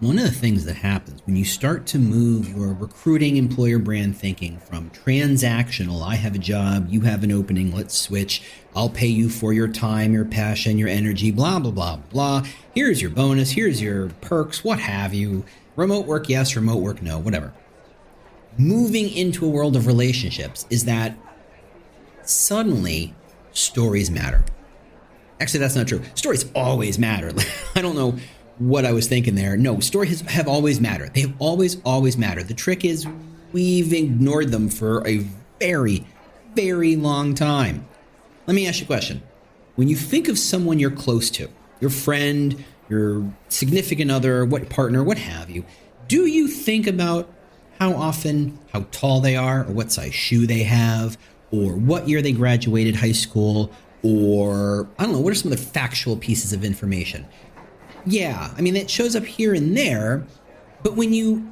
One of the things that happens when you start to move your recruiting employer brand thinking from transactional, I have a job, you have an opening, let's switch, I'll pay you for your time, your passion, your energy, blah, blah, blah, blah. Here's your bonus, here's your perks, what have you. Remote work, yes, remote work, no, whatever. Moving into a world of relationships is that suddenly stories matter. Actually, that's not true. Stories always matter. I don't know what I was thinking there. No, stories have always mattered. They have always mattered. The trick is we've ignored them for a very, very long time. Let me ask you a question. When you think of someone you're close to, your friend, your significant other, what partner, what have you, do you think about how often, how tall they are, or what size shoe they have, or what year they graduated high school, or I don't know, what are some of the factual pieces of information? Yeah, I mean, it shows up here and there, but when you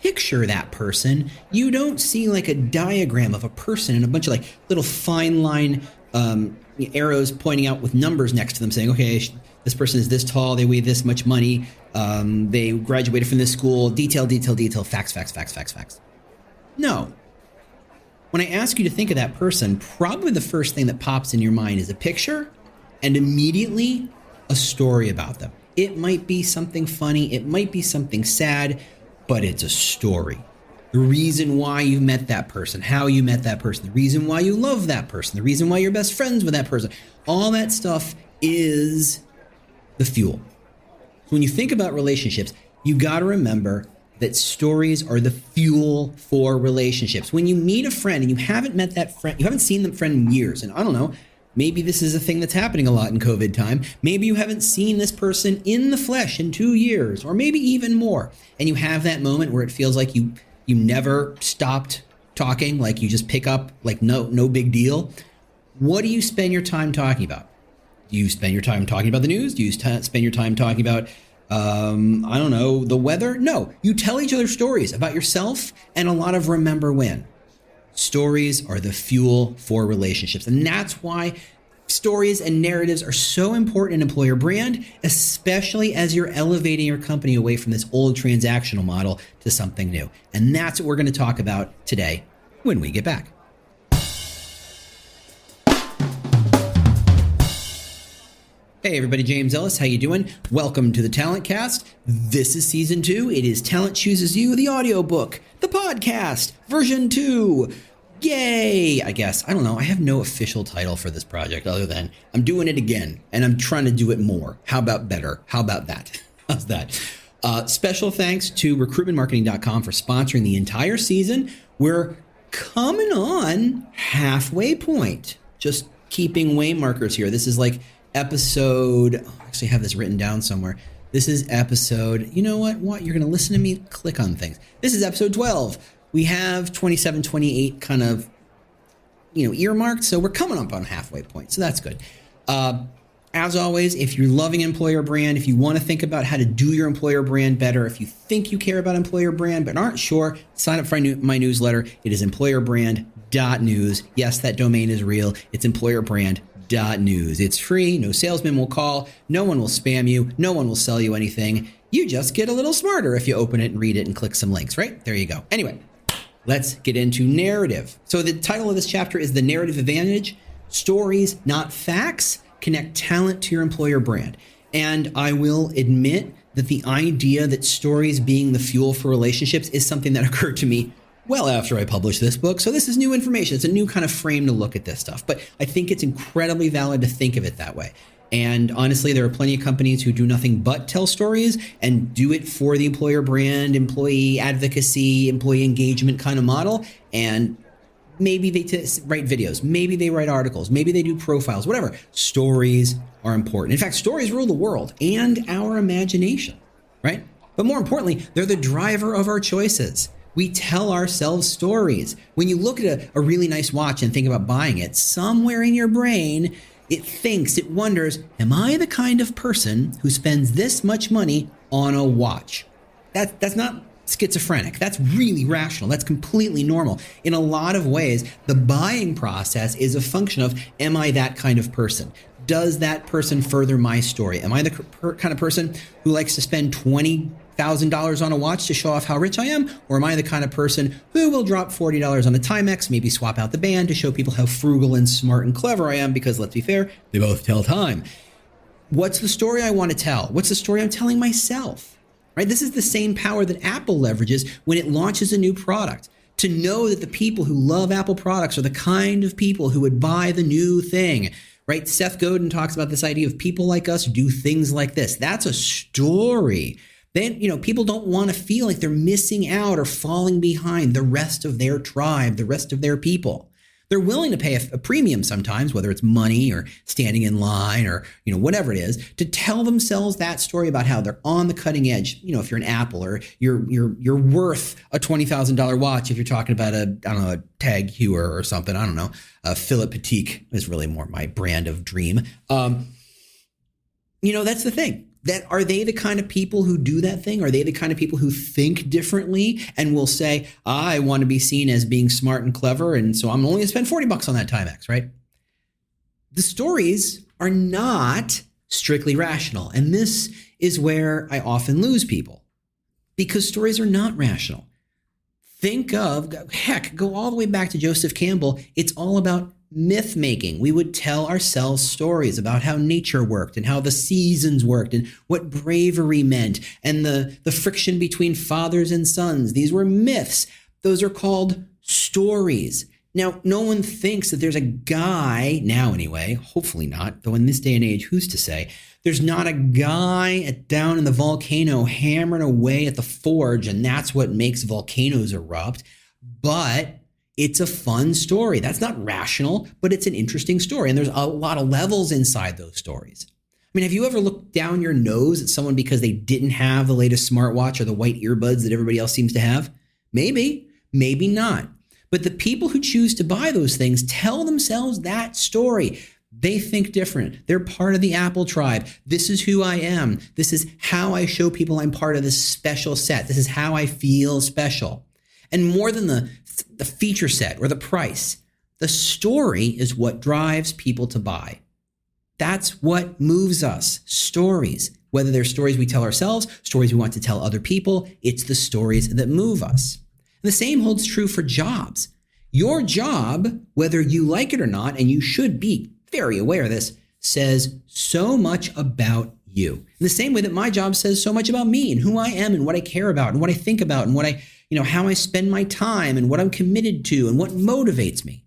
picture that person, you don't see like a diagram of a person and a bunch of like little fine line arrows pointing out with numbers next to them saying, okay, this person is this tall, they weigh this much money, they graduated from this school, detail, facts. No. When I ask you to think of that person, probably the first thing that pops in your mind is a picture and immediately a story about them. It might be something funny, it might be something sad, but it's a story. The reason why you met that person, how you met that person, the reason why you love that person, the reason why you're best friends with that person, all that stuff is the fuel. So when you think about relationships, you got to remember that stories are the fuel for relationships. When you meet a friend and you haven't met that friend, you haven't seen that friend in years, and I don't know, maybe this is a thing that's happening a lot in COVID time. Maybe you haven't seen this person in the flesh in 2 years, or maybe even more. And you have that moment where it feels like you never stopped talking, like you just pick up, like no big deal. What do you spend your time talking about? Do you spend your time talking about the news? Do you spend your time talking about, I don't know, the weather? No, you tell each other stories about yourself and a lot of remember when. Stories are the fuel for relationships. And that's why stories and narratives are so important in employer brand, especially as you're elevating your company away from this old transactional model to something new. And that's what we're going to talk about today when we get back. Hey everybody, James Ellis, how you doing? Welcome to the Talent Cast. This is season 2. It is Talent Chooses You, the audiobook, the podcast, version 2. Yay, I guess. I don't know. I have no official title for this project other than I'm doing it again and I'm trying to do it more. How about better? How about that? How's that? Special thanks to recruitmentmarketing.com for sponsoring the entire season. We're coming on halfway point. Just keeping way markers here. This is like episode, I actually have this written down somewhere. This is episode, you know what? You're going to listen to me click on things. This is episode 12. We have 27, 28 kind of, earmarked. So we're coming up on halfway point. So that's good. As always, if you're loving employer brand, if you want to think about how to do your employer brand better, if you think you care about employer brand but aren't sure, sign up for my newsletter. It is employerbrand.news. Yes, that domain is real. It's employerbrand.news. It's free. No salesman will call. No one will spam you. No one will sell you anything. You just get a little smarter if you open it and read it and click some links, right? There you go. Anyway, let's get into narrative. So the title of this chapter is The Narrative Advantage. Stories, not facts, connect talent to your employer brand. And I will admit that the idea that stories being the fuel for relationships is something that occurred to me well after I published this book. So this is new information. It's a new kind of frame to look at this stuff. But I think it's incredibly valid to think of it that way. And honestly, there are plenty of companies who do nothing but tell stories and do it for the employer brand, employee advocacy, employee engagement kind of model. And maybe they write videos, maybe they write articles, maybe they do profiles, whatever. Stories are important. In fact, stories rule the world and our imagination, right? But more importantly, they're the driver of our choices. We tell ourselves stories. When you look at a really nice watch and think about buying it, somewhere in your brain, it wonders, am I the kind of person who spends this much money on a watch? That's not schizophrenic. That's really rational. That's completely normal. In a lot of ways, the buying process is a function of, am I that kind of person? Does that person further my story? Am I the kind of person who likes to spend $20,000, $1,000 on a watch to show off how rich I am? Or am I the kind of person who will drop $40 on a Timex, maybe swap out the band to show people how frugal and smart and clever I am? Because let's be fair, they both tell time. What's the story I want to tell? What's the story I'm telling myself? Right? This is the same power that Apple leverages when it launches a new product. To know that the people who love Apple products are the kind of people who would buy the new thing. Right? Seth Godin talks about this idea of people like us do things like this. That's a story. Then, people don't want to feel like they're missing out or falling behind the rest of their tribe, the rest of their people. They're willing to pay a premium sometimes, whether it's money or standing in line or, whatever it is, to tell themselves that story about how they're on the cutting edge. If you're an Apple, or you're worth a $20,000 watch. If you're talking about a Tag Heuer or something, I don't know. Philippe Patek is really more my brand of dream. That's the thing. Are they the kind of people who do that thing? Are they the kind of people who think differently and will say, I want to be seen as being smart and clever, and so I'm only going to spend $40 on that Timex, right? The stories are not strictly rational. And this is where I often lose people, because stories are not rational. Go all the way back to Joseph Campbell. It's all about myth making. We would tell ourselves stories about how nature worked and how the seasons worked and what bravery meant and the friction between fathers and sons. These were myths. Those are called stories. Now, no one thinks that there's a guy, now anyway, hopefully not, though in this day and age, who's to say, there's not a guy down in the volcano hammering away at the forge, and that's what makes volcanoes erupt. But it's a fun story. That's not rational, but it's an interesting story. And there's a lot of levels inside those stories. I mean, have you ever looked down your nose at someone because they didn't have the latest smartwatch or the white earbuds that everybody else seems to have? Maybe, maybe not. But the people who choose to buy those things tell themselves that story. They think different. They're part of the Apple tribe. This is who I am. This is how I show people I'm part of this special set. This is how I feel special. And more than the feature set or the price, the story is what drives people to buy. That's what moves us. Stories. Whether they're stories we tell ourselves, stories we want to tell other people, it's the stories that move us. And the same holds true for jobs. Your job, whether you like it or not, and you should be very aware of this, says so much about you. In the same way that my job says so much about me and who I am and what I care about and what I think about and what how I spend my time and what I'm committed to and what motivates me.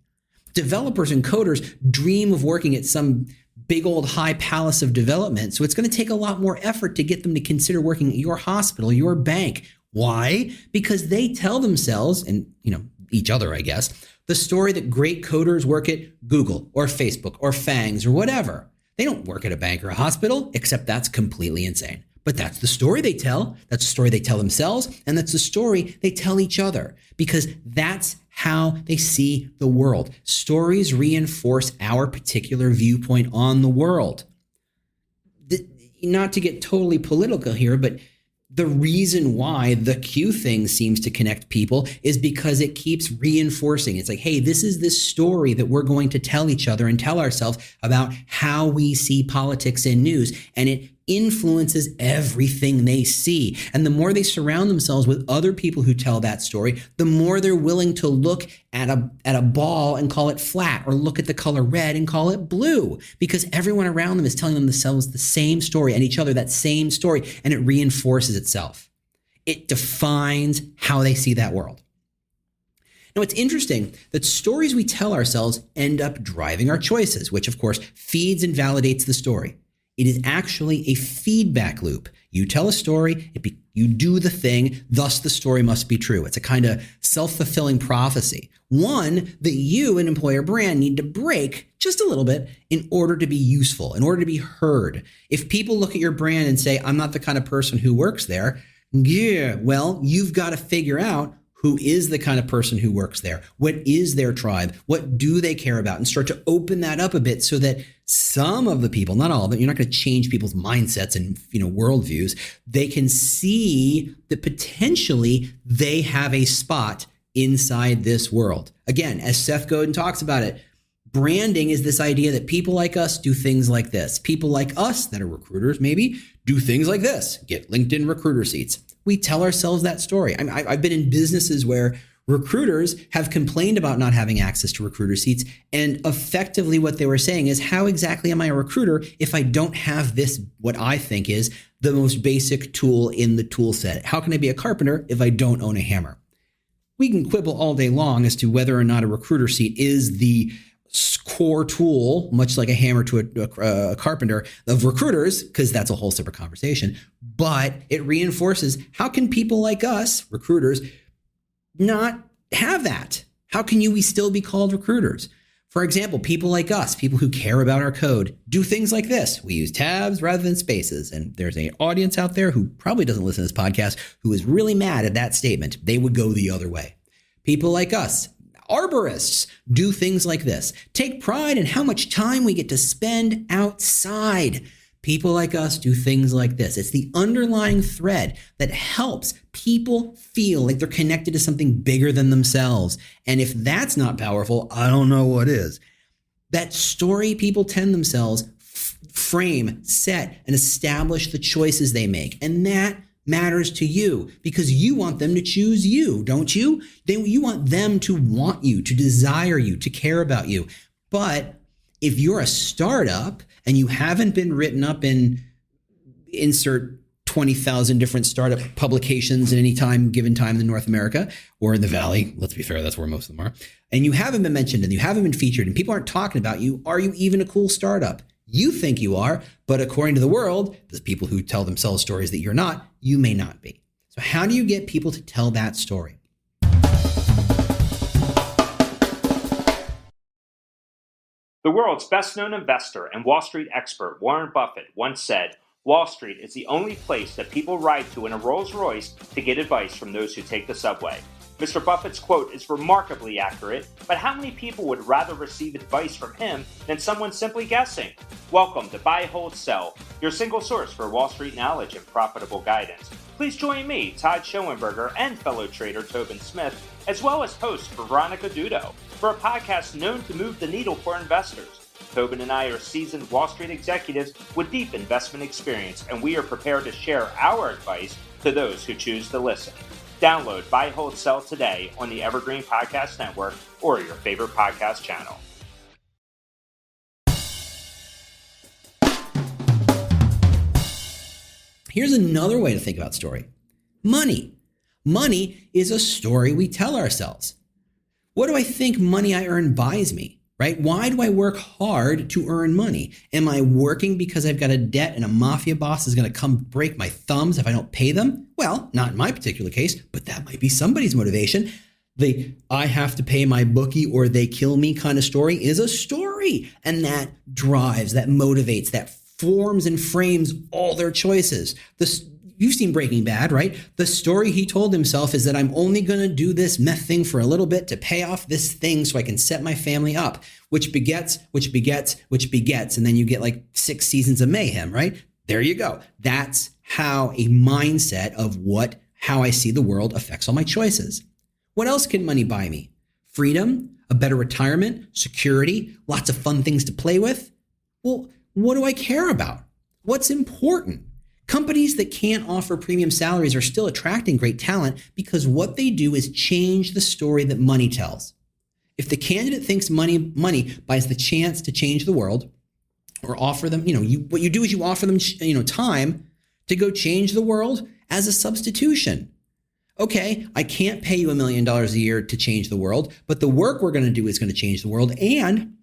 Developers and coders dream of working at some big old high palace of development, so it's going to take a lot more effort to get them to consider working at your hospital, your bank. Why? Because they tell themselves, and each other, I guess, the story that great coders work at Google or Facebook or FANGs or whatever. They don't work at a bank or a hospital, except that's completely insane. But that's the story they tell. That's the story they tell themselves. And that's the story they tell each other, because that's how they see the world. Stories reinforce our particular viewpoint on the world. Not to get totally political here, but the reason why the Q thing seems to connect people is because it keeps reinforcing. It's like, hey, this is this story that we're going to tell each other and tell ourselves about how we see politics and news. And it influences everything they see. And the more they surround themselves with other people who tell that story, the more they're willing to look at a ball and call it flat, or look at the color red and call it blue, because everyone around them is telling themselves the same story and each other that same story, and it reinforces itself. It defines how they see that world. Now, it's interesting that stories we tell ourselves end up driving our choices, which of course feeds and validates the story. It is actually a feedback loop. You tell a story, you do the thing, thus the story must be true. It's a kind of self-fulfilling prophecy. One that you, an employer brand, need to break just a little bit in order to be useful, in order to be heard. If people look at your brand and say, I'm not the kind of person who works there, well, you've got to figure out who is the kind of person who works there? What is their tribe? What do they care about? And start to open that up a bit so that some of the people, not all of it, you're not going to change people's mindsets and worldviews. They can see that potentially they have a spot inside this world. Again, as Seth Godin talks about it, Branding is this idea that people like us do things like this. People like us that are recruiters maybe do things like this, get LinkedIn recruiter seats. We tell ourselves that story. I've been in businesses where recruiters have complained about not having access to recruiter seats. And effectively what they were saying is, how exactly am I a recruiter if I don't have this, what I think is the most basic tool in the tool set? How can I be a carpenter if I don't own a hammer? We can quibble all day long as to whether or not a recruiter seat is the core tool, much like a hammer to a carpenter, of recruiters, because that's a whole separate conversation. But it reinforces, how can people like us, recruiters, not have that? How can we still be called recruiters? For example, people like us, people who care about our code, do things like this. We use tabs rather than spaces. And there's an audience out there who probably doesn't listen to this podcast who is really mad at that statement. They would go the other way. People like us, arborists, do things like this. Take pride in how much time we get to spend outside. People like us do things like this. It's the underlying thread that helps people feel like they're connected to something bigger than themselves. And if that's not powerful, I don't know what is. That story people tend themselves frame, set, and establish the choices they make. And that matters to you because you want them to choose you, don't you? You want them to want you, to desire you, to care about you. But if you're a startup and you haven't been written up in insert 20,000 different startup publications at any given time in North America or in the Valley, let's be fair, that's where most of them are, and you haven't been mentioned and you haven't been featured and people aren't talking about you, are you even a cool startup? You think you are, but according to the world, there's people who tell themselves stories that you're not, you may not be. So how do you get people to tell that story? The world's best-known investor and Wall Street expert Warren Buffett once said, "Wall Street is the only place that people ride to in a Rolls-Royce to get advice from those who take the subway." Mr. Buffett's quote is remarkably accurate, but how many people would rather receive advice from him than someone simply guessing? Welcome to Buy, Hold, Sell, your single source for Wall Street knowledge and profitable guidance. Please join me, Todd Schoenberger, and fellow trader Tobin Smith, as well as host Veronica Dudo, for a podcast known to move the needle for investors. Tobin and I are seasoned Wall Street executives with deep investment experience, and we are prepared to share our advice to those who choose to listen. Download Buy, Hold, Sell today on the Evergreen Podcast Network or your favorite podcast channel. Here's another way to think about story. Money. Money is a story we tell ourselves. What do I think money I earn buys me, right? Why do I work hard to earn money? Am I working because I've got a debt and a mafia boss is going to come break my thumbs if I don't pay them? Well, not in my particular case, but that might be somebody's motivation. The I have to pay my bookie or they kill me kind of story is a story. And that drives, that motivates, that forms and frames all their choices. You've seen Breaking Bad, right? The story he told himself is that I'm only going to do this meth thing for a little bit to pay off this thing so I can set my family up, which begets. And then you get like 6 seasons of mayhem, right? There you go. That's how a mindset of how I see the world affects all my choices. What else can money buy me? Freedom, a better retirement, security, lots of fun things to play with. Well, what do I care about? What's important? Companies that can't offer premium salaries are still attracting great talent because what they do is change the story that money tells. If the candidate thinks money buys the chance to change the world, or offer them, what you do is you offer them, time to go change the world as a substitution. Okay, I can't pay you $1 million a year to change the world, but the work we're going to do is going to change the world, and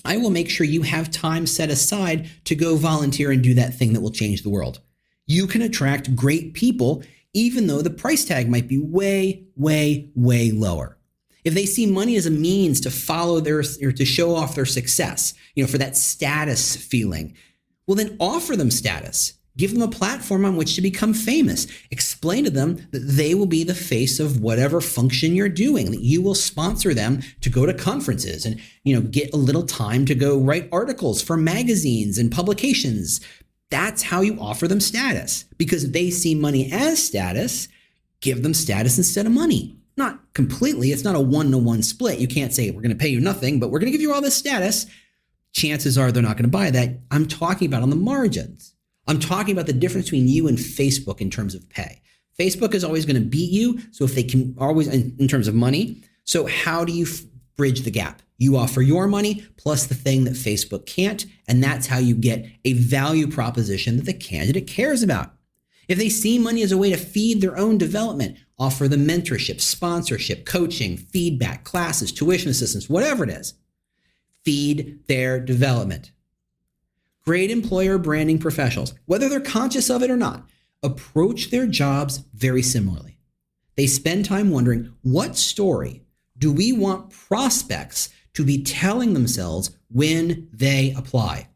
I will make sure you have time set aside to go volunteer and do that thing that will change the world. You can attract great people, even though the price tag might be way, way, way lower. If they see money as a means to follow or to show off their success, for that status feeling, well, then offer them status. Give them a platform on which to become famous. Explain to them that they will be the face of whatever function you're doing, that you will sponsor them to go to conferences and, get a little time to go write articles for magazines and publications. That's how you offer them status, because if they see money as status, give them status instead of money. not completely. It's not a 1-to-1 split. You can't say we're going to pay you nothing, but we're going to give you all this status. Chances are they're not going to buy that. I'm talking about on the margins. I'm talking about the difference between you and Facebook in terms of pay. Facebook is always going to beat you. So if they can always, in terms of money. So how do you bridge the gap? You offer your money plus the thing that Facebook can't. And that's how you get a value proposition that the candidate cares about. If they see money as a way to feed their own development, offer them mentorship, sponsorship, coaching, feedback, classes, tuition assistance, whatever it is, feed their development. Great employer branding professionals, whether they're conscious of it or not, approach their jobs very similarly. They spend time wondering, what story do we want prospects to be telling themselves when they apply?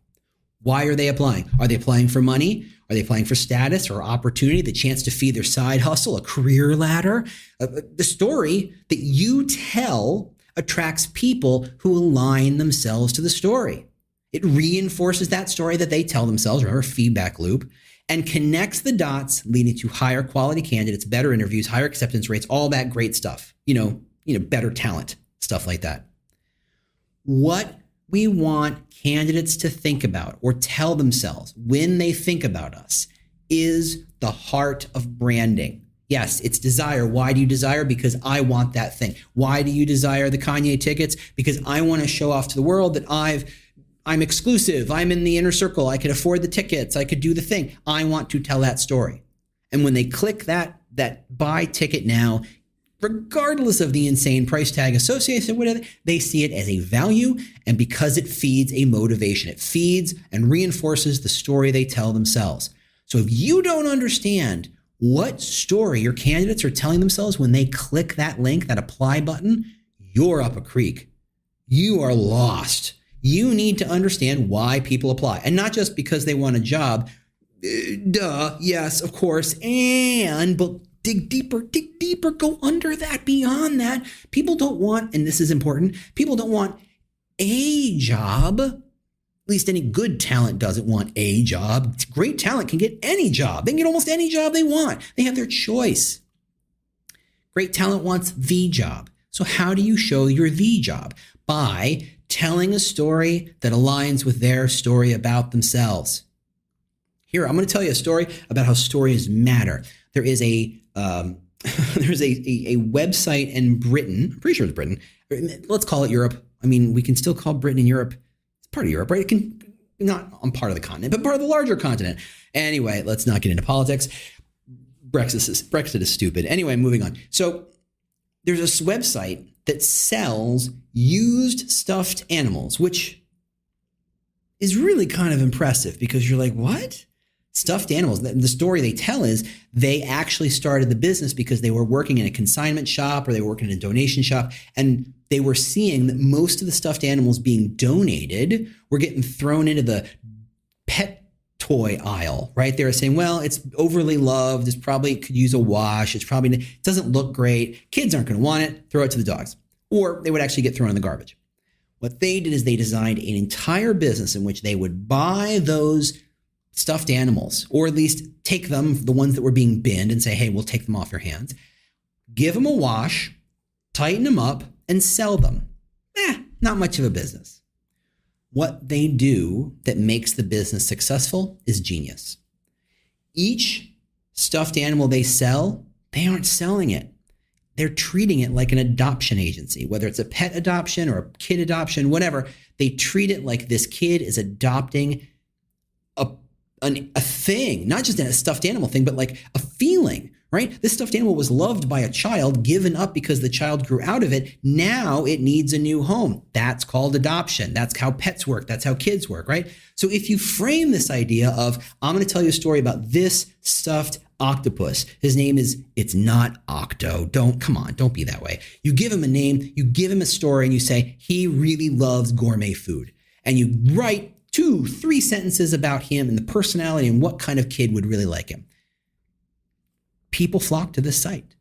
Why are they applying? Are they applying for money? Are they applying for status or opportunity, the chance to feed their side hustle, a career ladder? The story that you tell attracts people who align themselves to the story. It reinforces that story that they tell themselves, remember, feedback loop, and connects the dots, leading to higher quality candidates, better interviews, higher acceptance rates, all that great stuff. Better talent, stuff like that. What we want candidates to think about or tell themselves when they think about us is the heart of branding. Yes, it's desire. Why do you desire? Because I want that thing. Why do you desire the Kanye tickets? Because I want to show off to the world that I'm exclusive. I'm in the inner circle. I could afford the tickets. I could do the thing. I want to tell that story. And when they click that buy ticket now, regardless of the insane price tag associated with it, they see it as a value. And because it feeds a motivation, it feeds and reinforces the story they tell themselves. So if you don't understand what story your candidates are telling themselves when they click that link, that apply button, you're up a creek. You are lost. You need to understand why people apply, and not just because they want a job. Duh, yes, of course. But dig deeper, go under that, beyond that. People don't want, and this is important, people don't want a job. At least any good talent doesn't want a job. Great talent can get any job. They can get almost any job they want. They have their choice. Great talent wants the job. So how do you show your the job? By telling a story that aligns with their story about themselves. Here, I'm going to tell you a story about how stories matter. There is there's a website in Britain. I'm pretty sure it's Britain. Let's call it Europe. I mean, we can still call Britain and Europe. It's part of Europe, right? It can not on part of the continent, but part of the larger continent. Anyway, let's not get into politics. Brexit is stupid. Anyway, moving on. So there's this website that sells used stuffed animals, which is really kind of impressive because you're like, what? Stuffed animals. The story they tell is they actually started the business because they were working in a consignment shop or they were working in a donation shop, and they were seeing that most of the stuffed animals being donated were getting thrown into the pet toy aisle, right? They were saying, well, it's overly loved. It's probably could use a wash. It doesn't look great. Kids aren't going to want it. Throw it to the dogs. Or they would actually get thrown in the garbage. What they did is they designed an entire business in which they would buy those stuffed animals, or at least take them, the ones that were being binned, and say, hey, we'll take them off your hands, give them a wash, tighten them up, and sell them. Not much of a business. What they do that makes the business successful is genius. Each stuffed animal they sell, they aren't selling it. They're treating it like an adoption agency, whether it's a pet adoption or a kid adoption, whatever. They treat it like this kid is adopting a thing, not just a stuffed animal thing, but like a feeling, right? This stuffed animal was loved by a child, given up because the child grew out of it. Now it needs a new home. That's called adoption. That's how pets work. That's how kids work, right? So if you frame this idea of, I'm going to tell you a story about this stuffed octopus. His name is, it's not Octo. Don't be that way. You give him a name, you give him a story, and you say, he really loves gourmet food. And you write 2-3 sentences about him and the personality and what kind of kid would really like him. People flock to this site.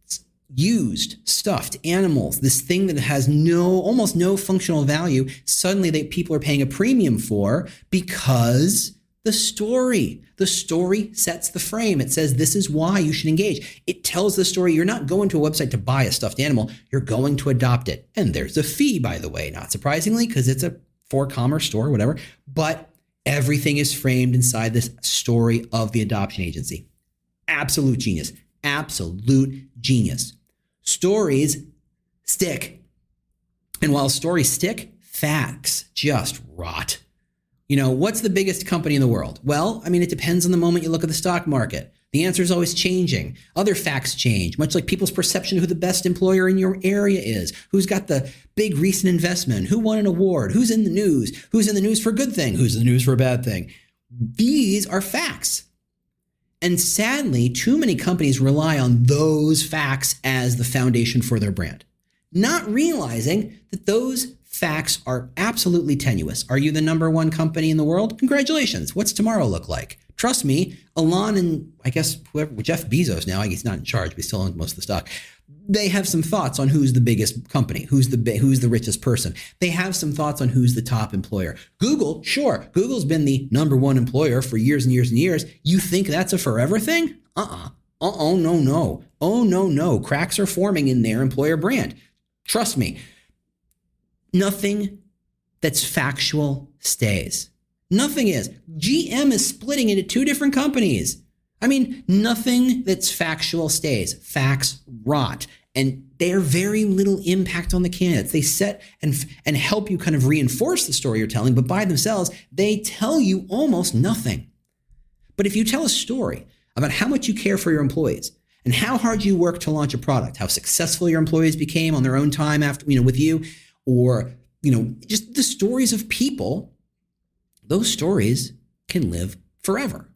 It's used, stuffed animals, this thing that has almost no functional value, suddenly people are paying a premium for because The story. The story sets the frame. It says this is why you should engage. It tells the story. You're not going to a website to buy a stuffed animal. You're going to adopt it. And there's a fee, by the way, not surprisingly, because it's a for-commerce store, whatever. But everything is framed inside this story of the adoption agency. Absolute genius. Absolute genius. Stories stick. And while stories stick, facts just rot. What's the biggest company in the world? Well, it depends on the moment you look at the stock market. The answer is always changing. Other facts change, much like people's perception of who the best employer in your area is, who's got the big recent investment, who won an award, who's in the news for a good thing, who's in the news for a bad thing. These are facts. And sadly, too many companies rely on those facts as the foundation for their brand, not realizing that those facts are absolutely tenuous. Are you the number one company in the world? Congratulations. What's tomorrow look like? Trust me, Elon and I guess Jeff Bezos now, I guess he's not in charge, but he still owns most of the stock. They have some thoughts on who's the biggest company, who's the richest person. They have some thoughts on who's the top employer. Google, sure, Google's been the number one employer for years and years and years. You think that's a forever thing? Oh, no. Cracks are forming in their employer brand. Trust me. Nothing that's factual stays. Nothing is. GM is splitting into two different companies. Nothing that's factual stays. Facts rot. And they are very little impact on the candidates. They set and help you kind of reinforce the story you're telling, but by themselves, they tell you almost nothing. But if you tell a story about how much you care for your employees and how hard you work to launch a product, how successful your employees became on their own time after, with you, or, just the stories of people, those stories can live forever.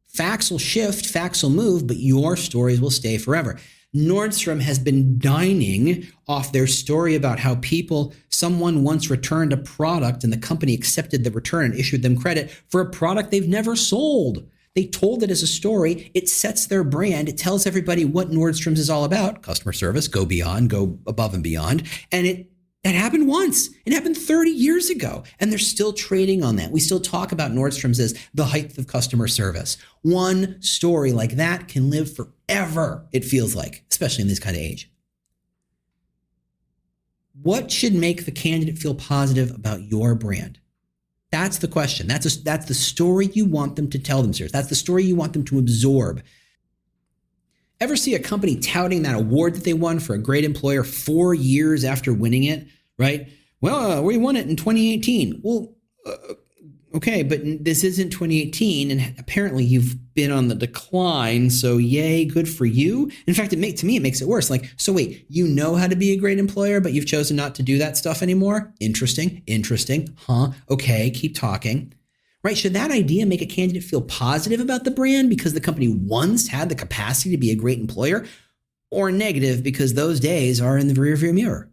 Facts will shift, facts will move, but your stories will stay forever. Nordstrom has been dining off their story about how someone once returned a product and the company accepted the return and issued them credit for a product they've never sold. They told it as a story. It sets their brand. It tells everybody what Nordstrom's is all about. Customer service, go beyond, go above and beyond. And that happened once. It happened 30 years ago, and they're still trading on that. We still talk about Nordstrom's as the height of customer service. One story like that can live forever, it feels like, especially in this kind of age. What should make the candidate feel positive about your brand? That's the question. That's the story you want them to tell themselves. That's the story you want them to absorb. Ever see a company touting that award that they won for a great employer 4 years after winning it, right? Well, we won it in 2018. Well, okay, but this isn't 2018, and apparently you've been on the decline, so yay, good for you. In fact, to me, it makes it worse. Like, so wait, you know how to be a great employer, but you've chosen not to do that stuff anymore? Interesting, huh? Okay, keep talking. Right? Should that idea make a candidate feel positive about the brand because the company once had the capacity to be a great employer, or negative because those days are in the rearview mirror?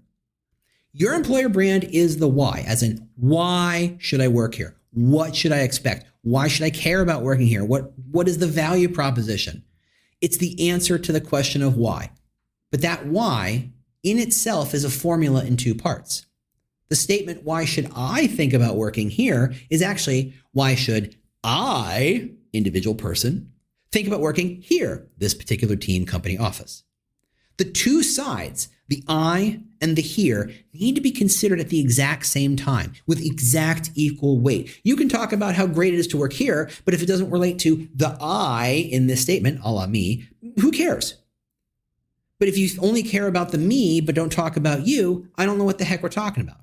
Your employer brand is the why, as in, why should I work here? What should I expect? Why should I care about working here? What is the value proposition? It's the answer to the question of why. But that why in itself is a formula in two parts. The statement, why should I think about working here, is actually, why should I, individual person, think about working here, this particular team, company, office? The two sides, the I and the here, need to be considered at the exact same time with exact equal weight. You can talk about how great it is to work here, but if it doesn't relate to the I in this statement, a la me, who cares? But if you only care about the me, but don't talk about you, I don't know what the heck we're talking about.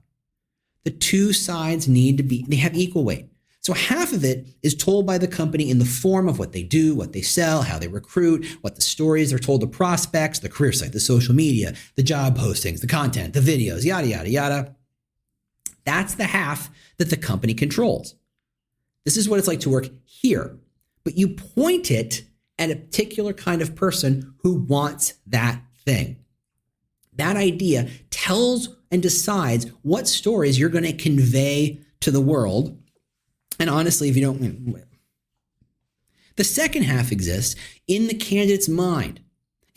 The two sides they have equal weight. So half of it is told by the company in the form of what they do, what they sell, how they recruit, what the stories are told to prospects, the career site, the social media, the job postings, the content, the videos, yada, yada, yada. That's the half that the company controls. This is what it's like to work here, but you point it at a particular kind of person who wants that thing. That idea tells and decides what stories you're going to convey to the world. And honestly, if you don't, the second half exists in the candidate's mind.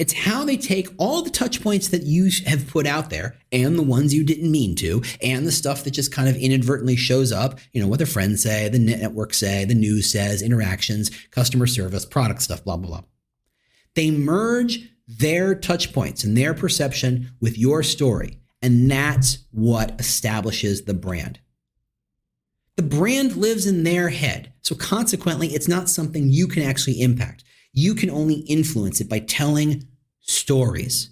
It's how they take all the touch points that you have put out there and the ones you didn't mean to, and the stuff that just kind of inadvertently shows up, what their friends say, the network say, the news says, interactions, customer service, product stuff, blah, blah, blah. They merge their touch points and their perception with your story, and that's what establishes the brand. The brand lives in their head, so consequently, it's not something you can actually impact. You can only influence it by telling stories.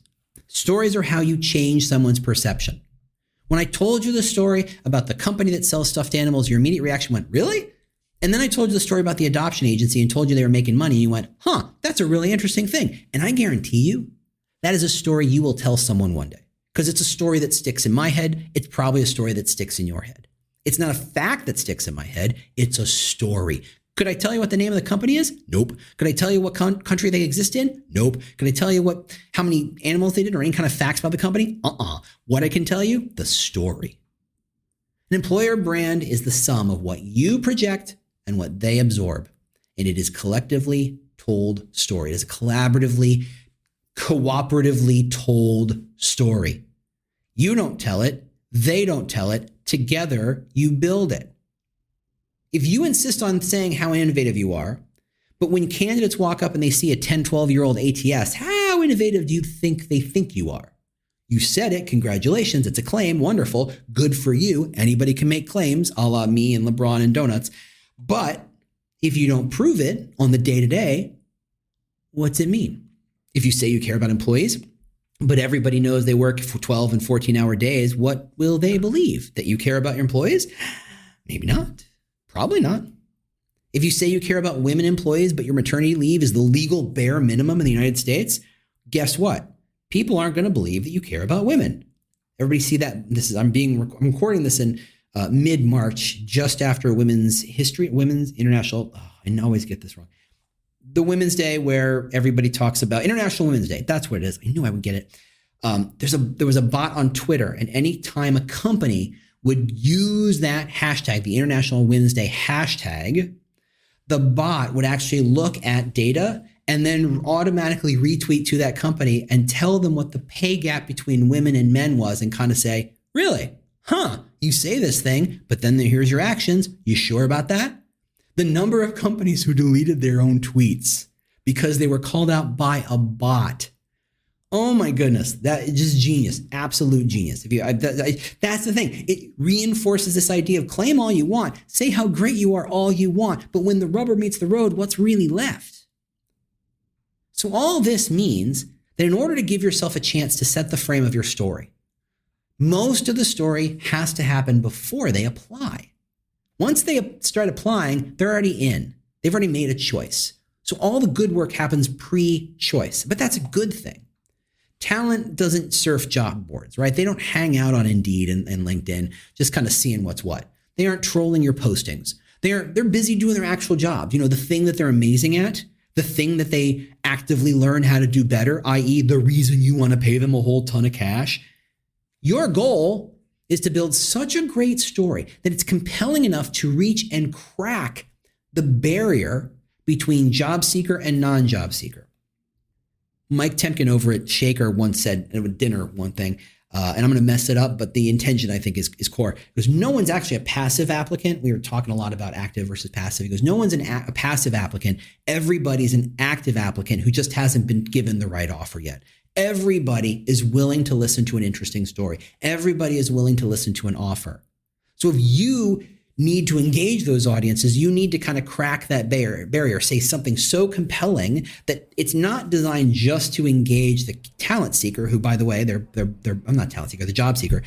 Stories are how you change someone's perception. When I told you the story about the company that sells stuffed animals, your immediate reaction went, really? And then I told you the story about the adoption agency and told you they were making money, and you went, that's a really interesting thing. And I guarantee you, that is a story you will tell someone one day. Because it's a story that sticks in my head. It's probably a story that sticks in your head. It's not a fact that sticks in my head. It's a story. Could I tell you what the name of the company is? Nope. Could I tell you what country they exist in? Nope. Could I tell you how many animals they did or any kind of facts about the company? What I can tell you? The story. An employer brand is the sum of what you project and what they absorb. And it is collectively told story. It is a cooperatively told story. You don't tell it. They don't tell it. Together, you build it. If you insist on saying how innovative you are, but when candidates walk up and they see a 10, 12-year-old ATS, how innovative do you think they think you are? You said it. Congratulations. It's a claim. Wonderful. Good for you. Anybody can make claims, a la me and LeBron and donuts. But if you don't prove it on the day-to-day, what's it mean? If you say you care about employees, but everybody knows they work for 12 and 14-hour days, what will they believe? That you care about your employees? Maybe not. Probably not. If you say you care about women employees, but your maternity leave is the legal bare minimum in the United States, guess what? People aren't going to believe that you care about women. Everybody see that? I'm recording this in mid-March, just after Women's International. I always get this wrong. The Women's Day, where everybody talks about International Women's Day. That's what it is. I knew I would get it. There was a bot on Twitter, and anytime a company would use that hashtag, the International Women's Day hashtag, the bot would actually look at data and then automatically retweet to that company and tell them what the pay gap between women and men was and kind of say, really? You say this thing, but then here's your actions. You sure about that? The number of companies who deleted their own tweets because they were called out by a bot. Oh my goodness, that is just genius, absolute genius. That's the thing. It reinforces this idea of claim all you want, say how great you are all you want, but when the rubber meets the road, what's really left? So all this means that in order to give yourself a chance to set the frame of your story, most of the story has to happen before they apply. Once they start applying, they're already in. They've already made a choice. So all the good work happens pre-choice, but that's a good thing. Talent doesn't surf job boards, right? They don't hang out on Indeed and LinkedIn, just kind of seeing what's what. They aren't trolling your postings. They're busy doing their actual jobs. The thing that they're amazing at, the thing that they actively learn how to do better, i.e. the reason you want to pay them a whole ton of cash. Your goal is to build such a great story that it's compelling enough to reach and crack the barrier between job seeker and non-job seeker. Mike Temkin over at Shaker once said at dinner one thing, and I'm going to mess it up, but the intention I think is core. Because no one's actually a passive applicant. We were talking a lot about active versus passive. He goes, no one's a passive applicant. Everybody's an active applicant who just hasn't been given the right offer yet. Everybody is willing to listen to an interesting story. Everybody is willing to listen to an offer. So if you need to engage those audiences, you need to kind of crack that barrier, say something so compelling that it's not designed just to engage the talent seeker, who, by the way, I'm not talent seeker, the job seeker,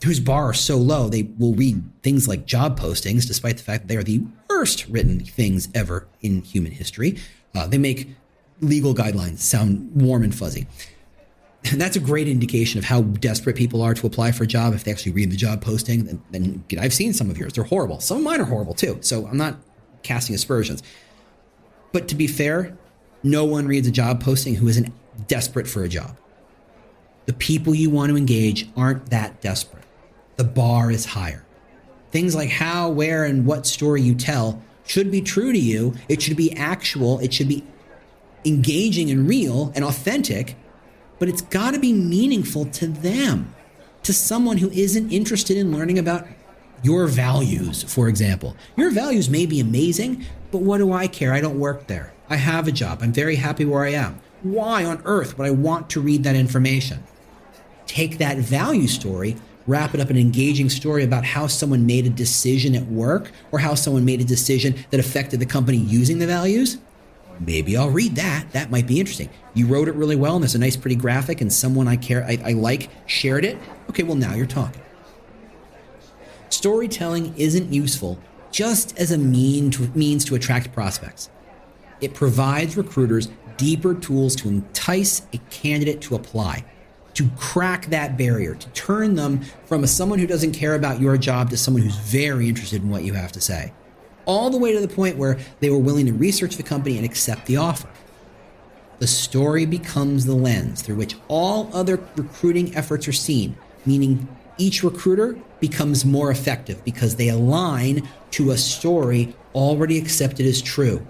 whose bar are so low, they will read things like job postings, despite the fact that they are the worst written things ever in human history. They make legal guidelines sound warm and fuzzy. And that's a great indication of how desperate people are to apply for a job if they actually read the job posting. And I've seen some of yours. They're horrible. Some of mine are horrible too. So I'm not casting aspersions. But to be fair, no one reads a job posting who isn't desperate for a job. The people you want to engage aren't that desperate. The bar is higher. Things like how, where, and what story you tell should be true to you. It should be actual. It should be engaging and real and authentic, but it's got to be meaningful to them, to someone who isn't interested in learning about your values, for example. Your values may be amazing, but what do I care? I don't work there. I have a job. I'm very happy where I am. Why on earth would I want to read that information? Take that value story, wrap it up in an engaging story about how someone made a decision at work or how someone made a decision that affected the company using the values. Maybe I'll read that. That might be interesting. You wrote it really well and there's a nice, pretty graphic and someone I like shared it. Okay, well, now you're talking. Storytelling isn't useful just as a means to attract prospects. It provides recruiters deeper tools to entice a candidate to apply, to crack that barrier, to turn them from someone who doesn't care about your job to someone who's very interested in what you have to say, all the way to the point where they were willing to research the company and accept the offer. The story becomes the lens through which all other recruiting efforts are seen, meaning each recruiter becomes more effective because they align to a story already accepted as true.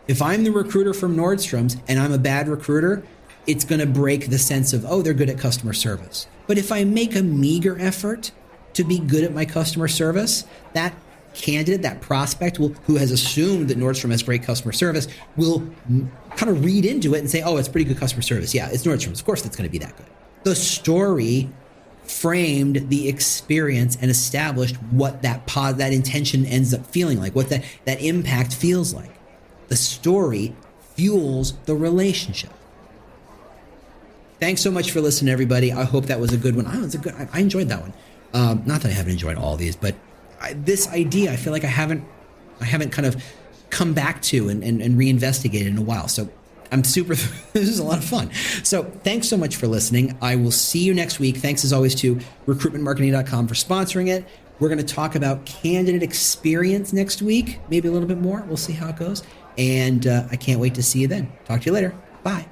If I'm the recruiter from Nordstrom's and I'm a bad recruiter, it's going to break the sense of, oh, they're good at customer service. But if I make a meager effort to be good at my customer service, that candidate, that prospect who has assumed that Nordstrom has great customer service will kind of read into it and say, oh, it's pretty good customer service. Yeah, it's Nordstrom's. Of course it's going to be that good. The story framed the experience and established what that intention ends up feeling like, what that impact feels like. The story fuels the relationship. Thanks so much for listening, everybody. I hope that was a good one. I enjoyed that one. Not that I haven't enjoyed all these, but this idea, I feel like I haven't kind of come back to and reinvestigated in a while. So I'm super, this is a lot of fun. So thanks so much for listening. I will see you next week. Thanks as always to recruitmentmarketing.com for sponsoring it. We're going to talk about candidate experience next week, maybe a little bit more. We'll see how it goes. And I can't wait to see you then. Talk to you later. Bye.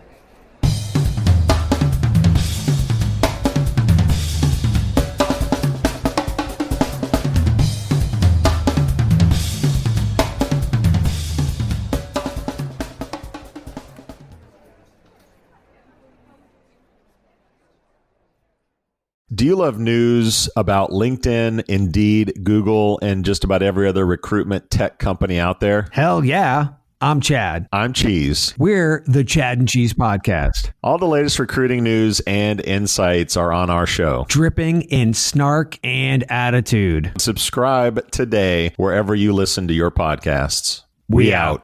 Do you love news about LinkedIn, Indeed, Google, and just about every other recruitment tech company out there? Hell yeah. I'm Chad. I'm Cheese. We're the Chad and Cheese Podcast. All the latest recruiting news and insights are on our show. Dripping in snark and attitude. Subscribe today wherever you listen to your podcasts. We out.